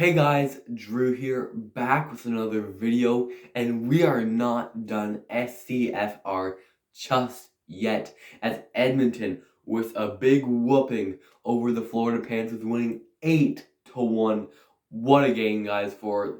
Hey guys, Drew here, back with another video, and we are not done SCFR just yet, as Edmonton, with a big whooping over the Florida Panthers, winning 8-1. What a game, guys,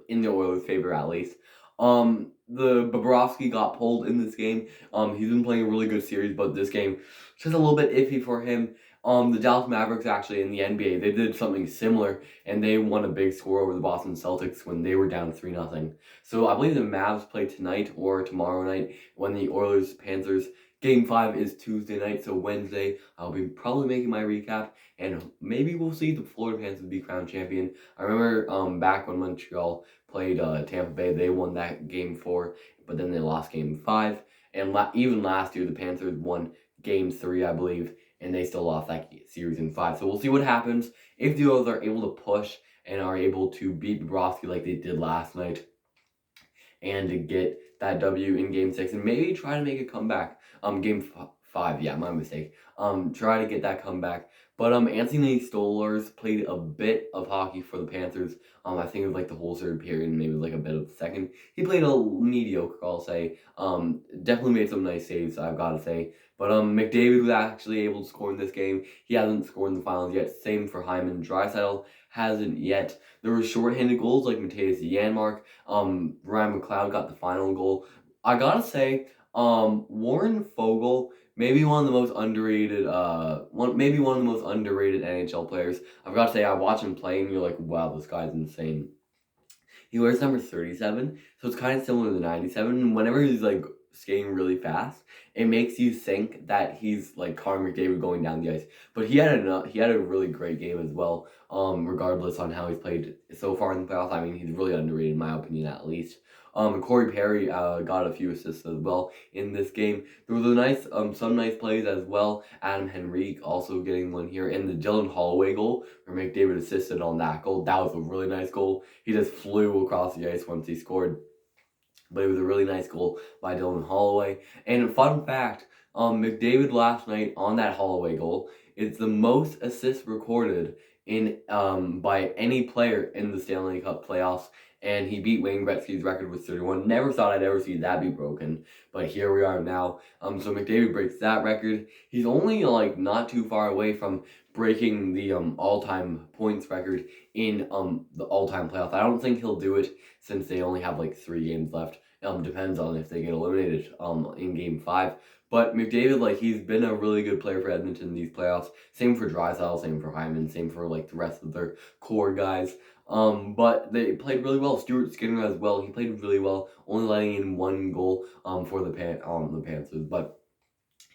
in the Oilers' favor at least. The Bobrovsky got pulled in this game. He's been playing a really good series, but this game just a little bit iffy for him. The Dallas Mavericks actually in the NBA, they did something similar, and they won a big score over the Boston Celtics when they were down 3-0. So I believe the Mavs play tonight or tomorrow night when the Oilers-Panthers Game 5 is Tuesday night, so Wednesday I'll be probably making my recap, and maybe we'll see the Florida Panthers be crowned champion. I remember back when Montreal played Tampa Bay, they won that Game 4, but then they lost Game 5, and even last year the Panthers won Game 3, I believe, and they still lost that series in 5. So we'll see what happens if the Oilers are able to push and are able to beat Bobrovsky like they did last night and to get that W in Game 6 and maybe try to make a comeback. Game 5, yeah, my mistake. Try to get that comeback. But Anthony Stolarz played a bit of hockey for the Panthers. I think it was like the whole third period, maybe like a bit of the second. He played a mediocre, I'll say. Definitely made some nice saves, I've got to say. But McDavid was actually able to score in this game. He hasn't scored in the finals yet. Same for Hyman. Draisaitl hasn't yet. There were shorthanded goals like Mattias Janmark. Ryan McLeod got the final goal. I gotta say, Warren Foegele, maybe one of the most underrated, NHL players. I've got to say, I watch him play, and you're like, wow, this guy's insane. He wears number 37, so it's kind of similar to 97. Whenever he's like skating really fast, it makes you think that he's like Connor McDavid going down the ice. But he had a really great game as well. Regardless on how he's played so far in the playoffs, I mean, he's really underrated in my opinion, at least. Corey Perry got a few assists as well in this game. There was some nice plays as well. Adam Henrique also getting one here, and the Dylan Holloway goal where McDavid assisted on that goal. That was a really nice goal. He just flew across the ice once he scored. But it was a really nice goal by Dylan Holloway. And a fun fact, McDavid last night on that Holloway goal, it's the most assists recorded in by any player in the Stanley Cup playoffs, and he beat Wayne Gretzky's record with 31. Never thought I'd ever see that be broken, but here we are now. So McDavid breaks that record. He's only like not too far away from breaking the all-time points record in the all-time playoffs. I don't think he'll do it since they only have like 3 games left. Depends on if they get eliminated in Game 5. But McDavid, like, he's been a really good player for Edmonton in these playoffs. Same for Draisaitl, same for Hyman, same for like the rest of their core guys. But they played really well. Stuart Skinner as well. He played really well, only letting in 1 goal for the Panthers. But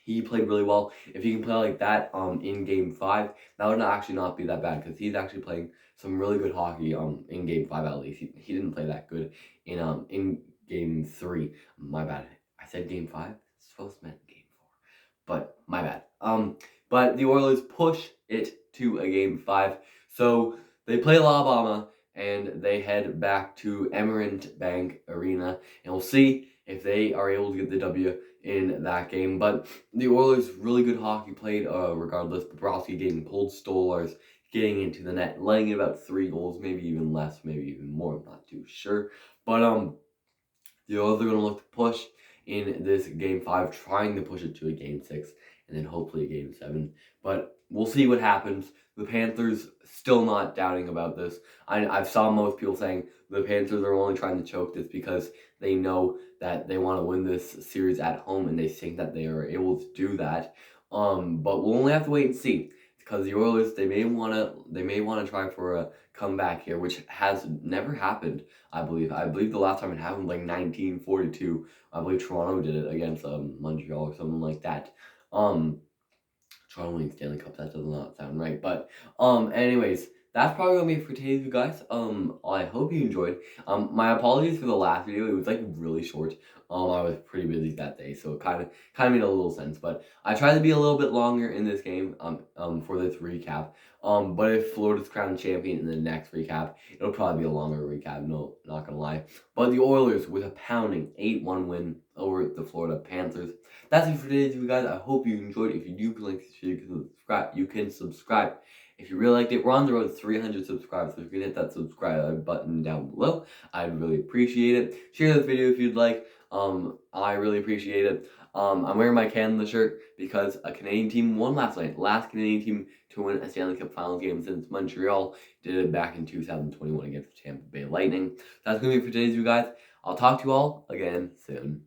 he played really well. If he can play like that in Game 5, that would actually not be that bad, because he's actually playing some really good hockey in Game 5 at least. He didn't play that good in Game 3. My bad. I said Game 5. It's supposed to mean Game 4. But my bad. But the Oilers push it to a Game 5. So they play Alabama and they head back to Emirates Bank Arena, and we'll see if they are able to get the W in that game. But the Oilers, really good hockey played, regardless. Bobrovsky getting pulled, Stolarz getting into the net, letting in about 3 goals, maybe even less, maybe even more, I'm not too sure. But the Oilers are going to look to push in this Game 5, trying to push it to a Game 6, and then hopefully a Game 7. But we'll see what happens. The Panthers, still not doubting about this. I've saw most people saying the Panthers are only trying to choke this because they know that they want to win this series at home, and they think that they are able to do that. But we'll only have to wait and see, because the Oilers, they may want to try for a comeback here, which has never happened. I believe the last time it happened, like 1942. I believe Toronto did it against Montreal or something like that. Toronto winning Stanley Cup, that does not sound right. But anyways, that's probably gonna be it for today's video, guys. I hope you enjoyed. My apologies for the last video. It was like really short. I was pretty busy that day, so it kind of made a little sense. But I tried to be a little bit longer in this game for this recap. But if Florida's crowned champion in the next recap, it'll probably be a longer recap. No, not gonna lie. But the Oilers with a pounding 8-1 win over the Florida Panthers. That's it for today's video, guys. I hope you enjoyed. If you do, like this video, you can subscribe. If you really liked it, we're on the road to 300 subscribers, so if you can hit that subscribe button down below, I'd really appreciate it. Share this video if you'd like. I really appreciate it. I'm wearing my Canada shirt because a Canadian team won last night. Last Canadian team to win a Stanley Cup Finals game since Montreal did it back in 2021 against the Tampa Bay Lightning. That's going to be it for today's video, guys. I'll talk to you all again soon.